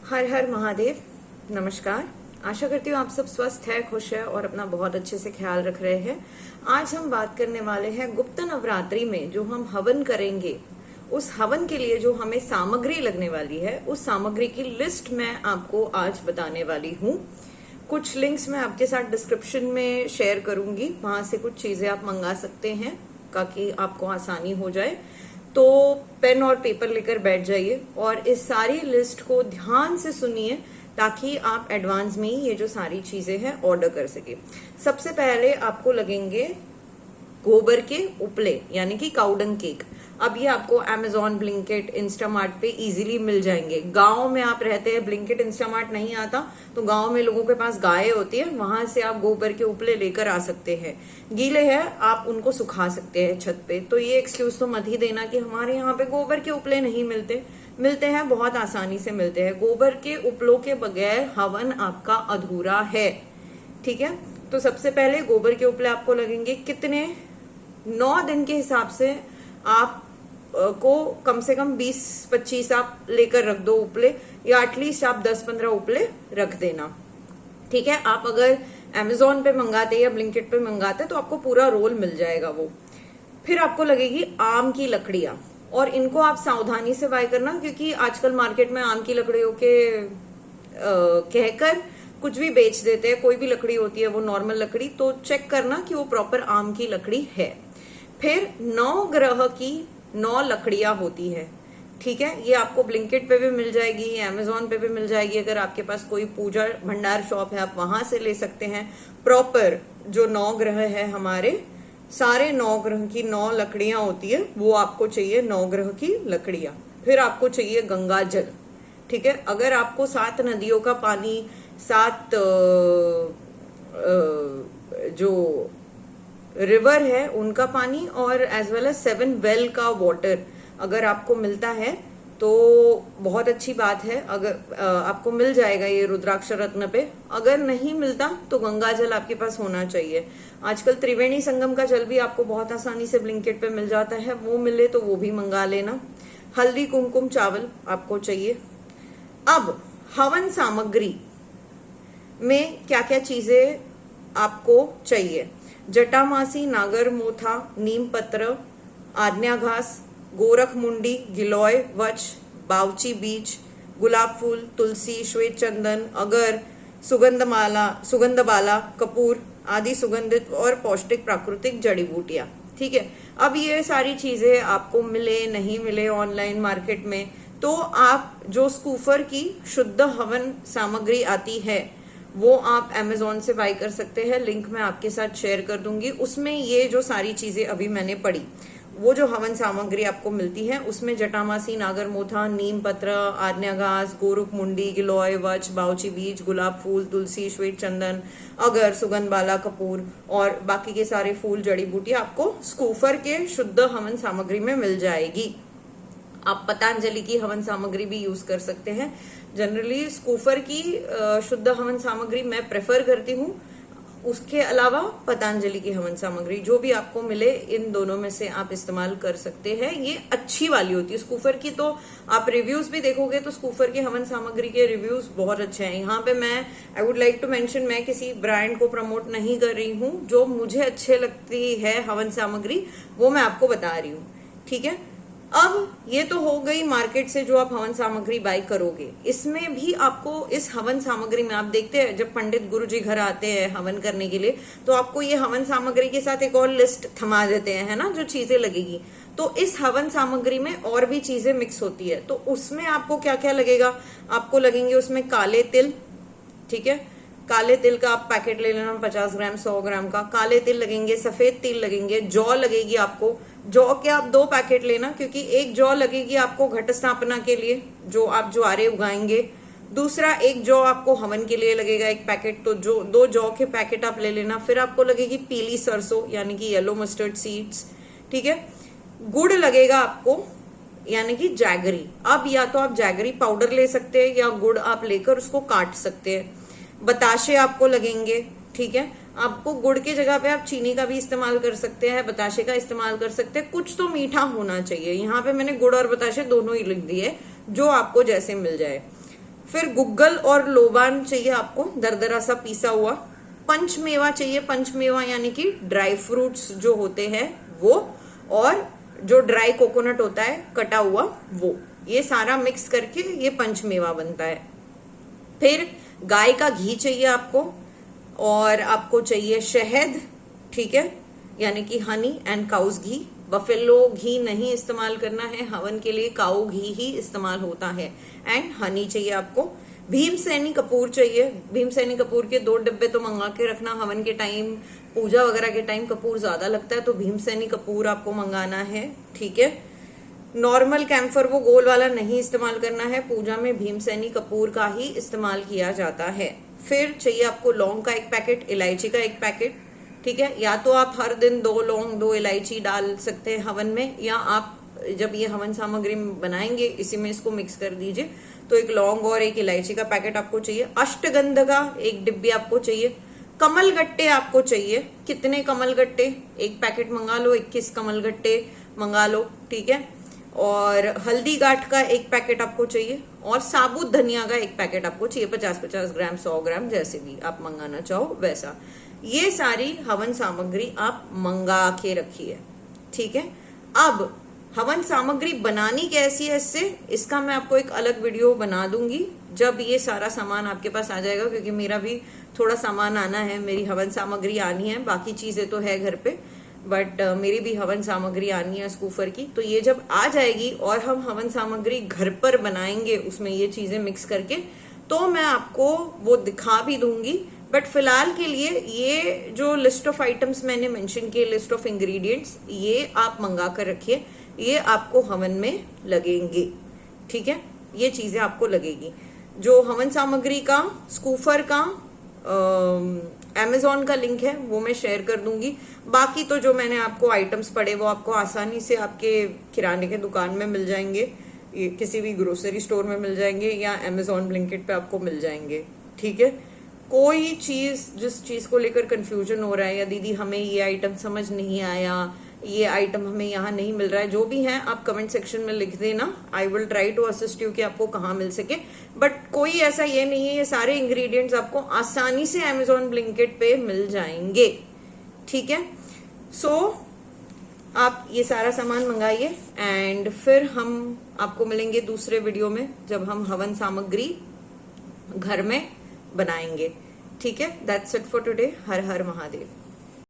हर हर महादेव। नमस्कार। आशा करती हूँ आप सब स्वस्थ है, खुश है और अपना बहुत अच्छे से ख्याल रख रहे हैं। आज हम बात करने वाले हैं गुप्त नवरात्रि में जो हम हवन करेंगे, उस हवन के लिए जो हमें सामग्री लगने वाली है, उस सामग्री की लिस्ट मैं आपको आज बताने वाली हूँ। कुछ लिंक्स मैं आपके साथ डिस्क्रिप्शन में शेयर करूंगी, वहां से कुछ चीजें आप मंगा सकते हैं ताकि आपको आसानी हो जाए। तो पेन और पेपर लेकर बैठ जाइए और इस सारी लिस्ट को ध्यान से सुनिए ताकि आप एडवांस में ही ये जो सारी चीजें हैं ऑर्डर कर सके। सबसे पहले आपको लगेंगे गोबर के उपले यानी कि काउडंग केक। अब ये आपको Amazon, ब्लिंकिट, इंस्टामार्ट पे इजीली मिल जाएंगे। गांव में आप रहते हैं, ब्लिंकिट इंस्टामार्ट नहीं आता, तो गांव में लोगों के पास गाय होती है, वहां से आप गोबर के उपले लेकर आ सकते हैं। गीले हैं, आप उनको सुखा सकते हैं छत पे। तो ये एक्सक्यूज तो मत ही देना कि हमारे यहाँ पे गोबर के उपले नहीं मिलते। मिलते हैं, बहुत आसानी से मिलते हैं। गोबर के उपलों के बगैर हवन आपका अधूरा है। ठीक है, तो सबसे पहले गोबर के उपले आपको लगेंगे कितने? 9 दिन के हिसाब से आप को कम से कम 20-25 आप लेकर रख दो उपले, या एटलीस्ट आप 10-15 उपले रख देना। ठीक है, आप अगर Amazon पे मंगाते या ब्लिंकिट पे मंगाते तो आपको पूरा रोल मिल जाएगा वो। फिर आपको लगेगी आम की लकड़ियां, और इनको आप सावधानी से बाय करना क्योंकि आजकल मार्केट में आम की लकड़ियों के कहकर कुछ भी बेच देते हैं। कोई भी लकड़ी होती है वो नॉर्मल लकड़ी, तो चेक करना कि वो प्रॉपर आम की लकड़ी है। फिर 9 ग्रह की 9 लकड़ियां होती है। ठीक है, ये आपको ब्लिंकिट पे भी मिल जाएगी, Amazon पे भी मिल जाएगी। अगर आपके पास कोई पूजा भंडार शॉप है आप वहां से ले सकते हैं। प्रॉपर जो 9 ग्रह है हमारे, सारे 9 ग्रह की 9 लकड़ियां होती है, वो आपको चाहिए। 9 ग्रह की लकड़ियां। फिर आपको चाहिए गंगा जल। ठीक है, अगर आपको 7 नदियों का पानी, 7 जो रिवर है उनका पानी, और एज वेल एज 7 वेल का वाटर अगर आपको मिलता है तो बहुत अच्छी बात है। अगर आपको मिल जाएगा ये रुद्राक्ष रत्न पे। अगर नहीं मिलता तो गंगा जल आपके पास होना चाहिए। आजकल त्रिवेणी संगम का जल भी आपको बहुत आसानी से ब्लिंकिट पे मिल जाता है, वो मिले तो वो भी मंगा लेना। हल्दी, कुमकुम, चावल आपको चाहिए। अब हवन सामग्री में क्या क्या चीजें आपको चाहिए? जटामासी, नागर मोथा, नीम पत्र, आज्ञा घास, गोरख मुंडी, गिलोय, वच, बावची बीज, गुलाब फूल, तुलसी, श्वेत चंदन, अगर, सुगंध बाला, कपूर आदि सुगंधित और पौष्टिक प्राकृतिक जड़ी बूटियां। ठीक है, अब ये सारी चीजें आपको मिले नहीं मिले ऑनलाइन मार्केट में, तो आप जो स्कूफर की शुद्ध हवन सामग्री आती है वो आप Amazon से बाय कर सकते हैं। लिंक मैं आपके साथ शेयर कर दूंगी। उसमें ये जो सारी चीजें अभी मैंने पढ़ी, वो जो हवन सामग्री आपको मिलती है उसमें जटामासी, नागर मोथा, नीम पत्र, आज्ञा घास, गोरुख मुंडी, गिलोय, वच, बावची बीज, गुलाब फूल, तुलसी, श्वेत चंदन, अगर, सुगंध बाला, कपूर और बाकी के सारे फूल जड़ी बूटी आपको स्कूफर के शुद्ध हवन सामग्री में मिल जाएगी। आप पतंजलि की हवन सामग्री भी यूज कर सकते हैं। जनरली स्कूफर की शुद्ध हवन सामग्री मैं प्रेफर करती हूँ। उसके अलावा पतंजलि की हवन सामग्री जो भी आपको मिले, इन दोनों में से आप इस्तेमाल कर सकते हैं। ये अच्छी वाली होती है स्कूफर की। तो आप रिव्यूज भी देखोगे तो स्कूफर की हवन सामग्री के रिव्यूज बहुत अच्छे हैं। यहाँ पे मैं I would like to mention, मैं किसी ब्रांड को प्रमोट नहीं कर रही हूँ। जो मुझे अच्छे लगती है हवन सामग्री वो मैं आपको बता रही हूँ। ठीक है, अब ये तो हो गई मार्केट से जो आप हवन सामग्री बाय करोगे। इसमें भी आपको इस हवन सामग्री में आप देखते हैं जब पंडित गुरुजी घर आते हैं हवन करने के लिए, तो आपको ये हवन सामग्री के साथ एक और लिस्ट थमा देते हैं, है ना, जो चीजें लगेगी। तो इस हवन सामग्री में और भी चीजें मिक्स होती है। तो उसमें आपको क्या क्या लगेगा? आपको लगेंगे उसमें काले तिल। ठीक है, काले तिल का आप पैकेट ले लेना, 50 ग्राम, 100 ग्राम का काले तिल लगेंगे। सफेद तिल लगेंगे। जौ लगेगी आपको। जौ के आप 2 पैकेट लेना क्योंकि एक जौ लगेगी आपको घट स्थापना के लिए, जो आप ज्वारे उगाएंगे। दूसरा एक जौ आपको हवन के लिए लगेगा, 1 पैकेट। तो जो 2 जौ के पैकेट आप ले लेना। फिर आपको लगेगी पीली सरसों यानी कि येलो मस्टर्ड सीड्स। ठीक है, गुड़ लगेगा आपको यानी कि जैगरी। अब या तो आप जैगरी पाउडर ले सकते हैं या गुड़ आप लेकर उसको काट सकते हैं। बताशे आपको लगेंगे। ठीक है, आपको गुड़ की जगह पे आप चीनी का भी इस्तेमाल कर सकते हैं, बताशे का इस्तेमाल कर सकते हैं। कुछ तो मीठा होना चाहिए। यहाँ पे मैंने गुड़ और बताशे दोनों ही लिख दिए, जो आपको जैसे मिल जाए। फिर गुग्गल और लोबान चाहिए आपको, दरदरा सा पीसा हुआ। पंचमेवा चाहिए, पंचमेवा यानी कि ड्राई फ्रूट्स जो होते हैं वो, और जो ड्राई कोकोनट होता है कटा हुआ वो, ये सारा मिक्स करके ये पंचमेवा बनता है। फिर गाय का घी चाहिए आपको, और आपको चाहिए शहद, ठीक है, यानी कि हनी एंड काउस घी। बफेलो घी नहीं इस्तेमाल करना है हवन के लिए, काऊ घी ही इस्तेमाल होता है। एंड हनी चाहिए आपको। भीमसेनी कपूर चाहिए, भीमसेनी कपूर के 2 डिब्बे तो मंगा के रखना। हवन के टाइम, पूजा वगैरह के टाइम कपूर ज्यादा लगता है, तो भीमसेनी कपूर आपको मंगाना है, ठीक है। नॉर्मल कैम्फर, वो गोल वाला नहीं इस्तेमाल करना है, पूजा में भीमसेनी कपूर का ही इस्तेमाल किया जाता है। फिर चाहिए आपको लौंग का 1 पैकेट, इलायची का 1 पैकेट, ठीक है। या तो आप हर दिन 2 लौंग 2 इलायची डाल सकते हैं हवन में, या आप जब ये हवन सामग्री बनाएंगे इसी में इसको मिक्स कर दीजिए। तो 1 लौंग और 1 इलायची का पैकेट आपको चाहिए। अष्टगंध का 1 डिब्बी आपको चाहिए। कमल गट्टे आपको चाहिए। कितने कमल गट्टे? 1 पैकेट मंगा लो, 21 कमल गट्टे मंगा लो, ठीक है। और हल्दी गाठ का 1 पैकेट आपको चाहिए, और साबुत धनिया का 1 पैकेट आपको चाहिए। 50-50 ग्राम, 100 ग्राम, जैसे भी आप मंगाना चाहो वैसा। ये सारी हवन सामग्री आप मंगा के रखिए, ठीक है। अब हवन सामग्री बनानी कैसी है इसका मैं आपको एक अलग वीडियो बना दूंगी जब ये सारा सामान आपके पास आ जाएगा, क्योंकि मेरा भी थोड़ा सामान आना है, मेरी हवन सामग्री आनी है। बाकी चीजें तो है घर पे, बट मेरी भी हवन सामग्री आनी है स्कूफर की। तो ये जब आ जाएगी और हम हवन सामग्री घर पर बनाएंगे उसमें ये चीजें मिक्स करके, तो मैं आपको वो दिखा भी दूंगी। बट फिलहाल के लिए ये जो लिस्ट ऑफ आइटम्स मैंने मेंशन किए, लिस्ट ऑफ इंग्रेडिएंट्स, ये आप मंगा कर रखिए, ये आपको हवन में लगेंगे, ठीक है। ये चीजें आपको लगेगी। जो हवन सामग्री का, स्कूफर का Amazon का लिंक है वो मैं शेयर कर दूंगी। बाकी तो जो मैंने आपको आइटम्स पढ़े वो आपको आसानी से आपके किराने के दुकान में मिल जाएंगे, किसी भी ग्रोसरी स्टोर में मिल जाएंगे, या Amazon ब्लिंकिट पे आपको मिल जाएंगे, ठीक है। कोई चीज, जिस चीज को लेकर कंफ्यूजन हो रहा है, या दीदी हमें ये आइटम समझ नहीं आया, ये आइटम हमें यहाँ नहीं मिल रहा है, जो भी है आप कमेंट सेक्शन में लिख देना। I will try to assist you कि आपको कहाँ मिल सके। बट कोई ऐसा ये नहीं है, ये सारे इंग्रेडिएंट्स आपको आसानी से Amazon ब्लिंकिट पे मिल जाएंगे, ठीक है। सो आप ये सारा सामान मंगाइए, एंड फिर हम आपको मिलेंगे दूसरे वीडियो में जब हम हवन सामग्री घर में बनाएंगे, ठीक है। That's it for today. Her her Mahadev.